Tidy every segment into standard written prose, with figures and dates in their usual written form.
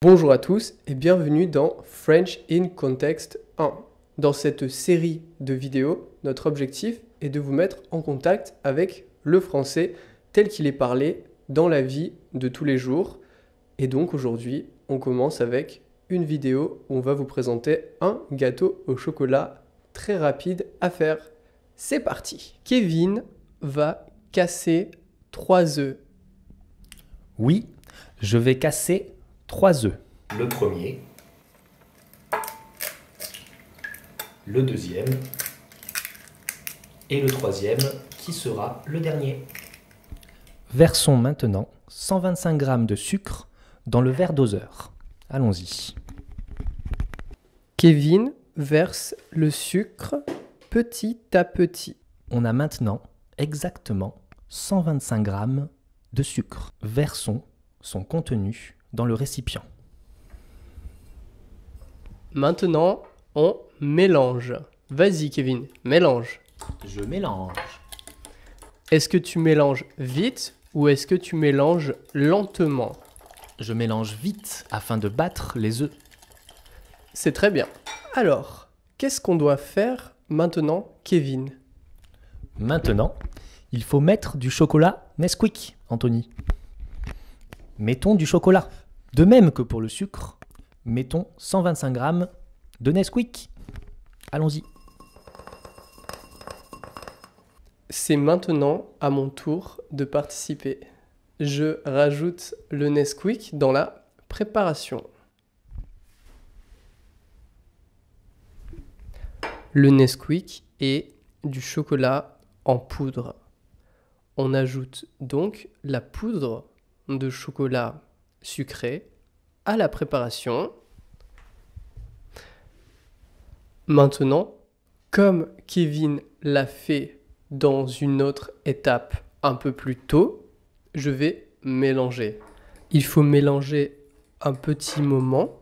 Bonjour à tous et bienvenue dans French in Context 1. Dans cette série de vidéos, notre objectif est de vous mettre en contact avec le français tel qu'il est parlé dans la vie de tous les jours. Et donc aujourd'hui, on commence avec une vidéo où on va vous présenter un gâteau au chocolat très rapide à faire. C'est parti. Kevin va casser 3 œufs. Oui, je vais casser 3 œufs. Le premier, le deuxième et le troisième qui sera le dernier. Versons maintenant 125 g de sucre dans le verre doseur. Allons-y. Kevin verse le sucre petit à petit. On a maintenant exactement 125 g de sucre. Versons son contenu dans le récipient. Maintenant, on mélange. Vas-y Kevin, mélange. Je mélange. Est-ce que tu mélanges vite ou est-ce que tu mélanges lentement? Je mélange vite afin de battre les œufs. C'est très bien. Alors, qu'est-ce qu'on doit faire maintenant, Kevin? Maintenant, il faut mettre du chocolat Nesquik, Anthony. Mettons du chocolat. De même que pour le sucre, mettons 125 g de Nesquik. Allons-y. C'est maintenant à mon tour de participer. Je rajoute le Nesquik dans la préparation. Le Nesquik est du chocolat en poudre. On ajoute donc la poudre de chocolat sucré à la préparation. Maintenant, comme Kevin l'a fait dans une autre étape un peu plus tôt, je vais mélanger. Il faut mélanger un petit moment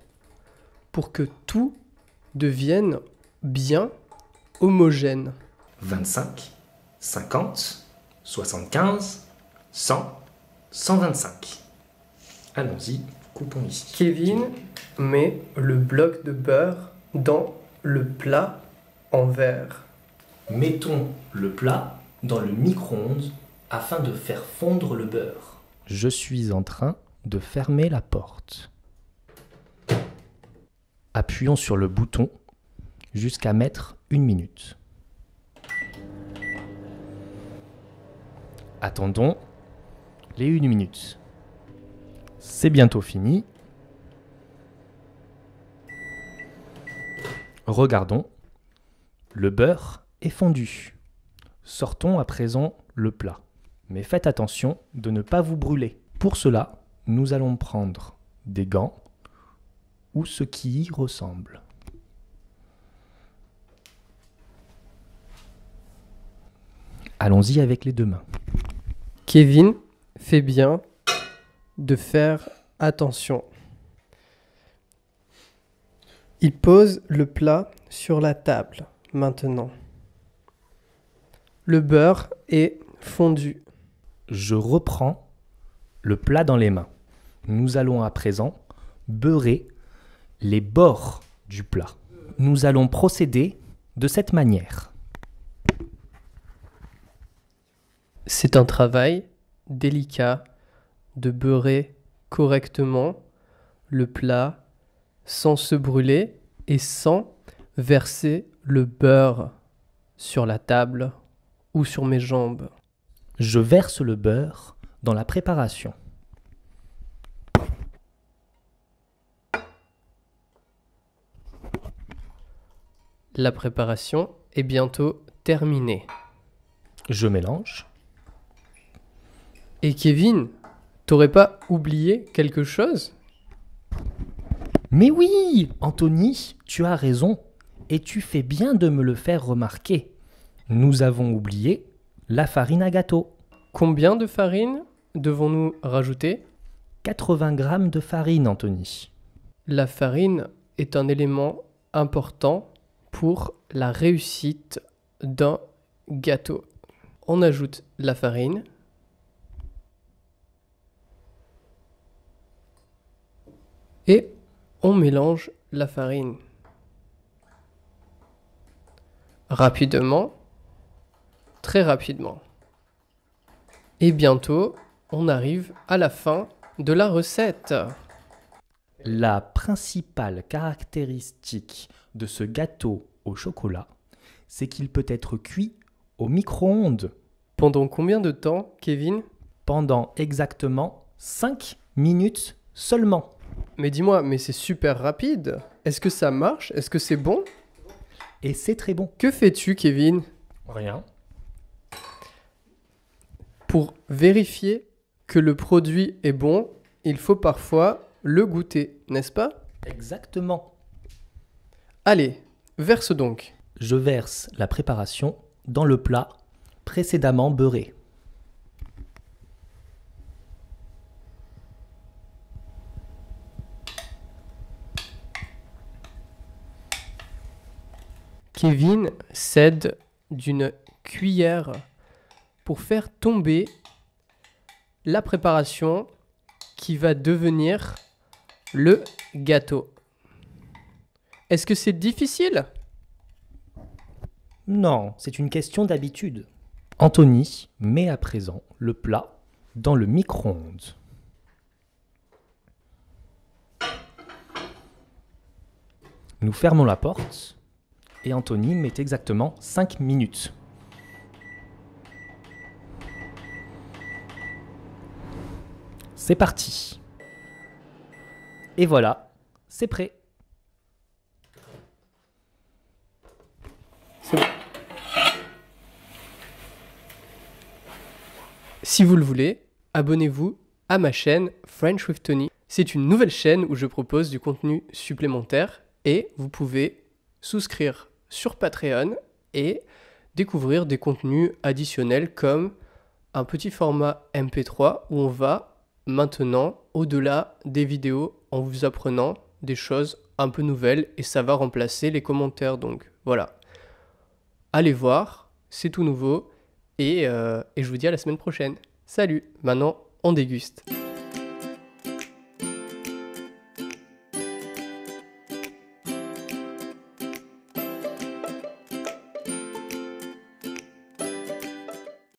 pour que tout devienne bien homogène. 25, 50, 75, 100, 125. Allons-y, coupons ici. Kevin met le bloc de beurre dans le plat en verre. Mettons le plat dans le micro-ondes afin de faire fondre le beurre. Je suis en train de fermer la porte. Appuyons sur le bouton jusqu'à mettre 1 minute. Attendons les 1 minute. C'est bientôt fini. Regardons, le beurre est fondu. Sortons à présent le plat. Mais faites attention de ne pas vous brûler. Pour cela, nous allons prendre des gants ou ce qui y ressemble. Allons-y avec les 2 mains. Kevin fait bien de faire attention. Il pose le plat sur la table maintenant. Le beurre est fondu. Je reprends le plat dans les mains. Nous allons à présent beurrer les bords du plat. Nous allons procéder de cette manière. C'est un travail délicat de beurrer correctement le plat sans se brûler et sans verser le beurre sur la table ou sur mes jambes. Je verse le beurre dans la préparation. La préparation est bientôt terminée. Je mélange. Et Kevin, t'aurais pas oublié quelque chose? Mais oui, Anthony, tu as raison, et tu fais bien de me le faire remarquer. Nous avons oublié la farine à gâteau. Combien de farine devons-nous rajouter? 80 g de farine, Anthony. La farine est un élément important pour la réussite d'un gâteau. On ajoute la farine. Et on mélange la farine. Rapidement, très rapidement. Et bientôt, on arrive à la fin de la recette. La principale caractéristique de ce gâteau au chocolat, c'est qu'il peut être cuit au micro-ondes. Pendant combien de temps, Kevin? Pendant exactement 5 minutes seulement. Mais dis-moi, mais c'est super rapide. Est-ce que ça marche? Est-ce que c'est bon? Et c'est très bon. Que fais-tu, Kevin? Rien. Pour vérifier que le produit est bon, il faut parfois le goûter, n'est-ce pas? Exactement. Allez, verse donc. Je verse la préparation dans le plat précédemment beurré. Kevin s'aide d'une cuillère pour faire tomber la préparation qui va devenir le gâteau. Est-ce que c'est difficile? Non, c'est une question d'habitude. Anthony met à présent le plat dans le micro-ondes. Nous fermons la porte et Anthony met exactement 5 minutes. C'est parti. Et voilà, c'est prêt. C'est bon. Si vous le voulez, abonnez-vous à ma chaîne French with Tony. C'est une nouvelle chaîne où je propose du contenu supplémentaire et vous pouvez souscrire sur Patreon et découvrir des contenus additionnels comme un petit format MP3 où on va maintenant au-delà des vidéos en vous apprenant des choses un peu nouvelles et ça va remplacer les commentaires. Donc voilà, allez voir, c'est tout nouveau et je vous dis à la semaine prochaine. Salut, maintenant on déguste.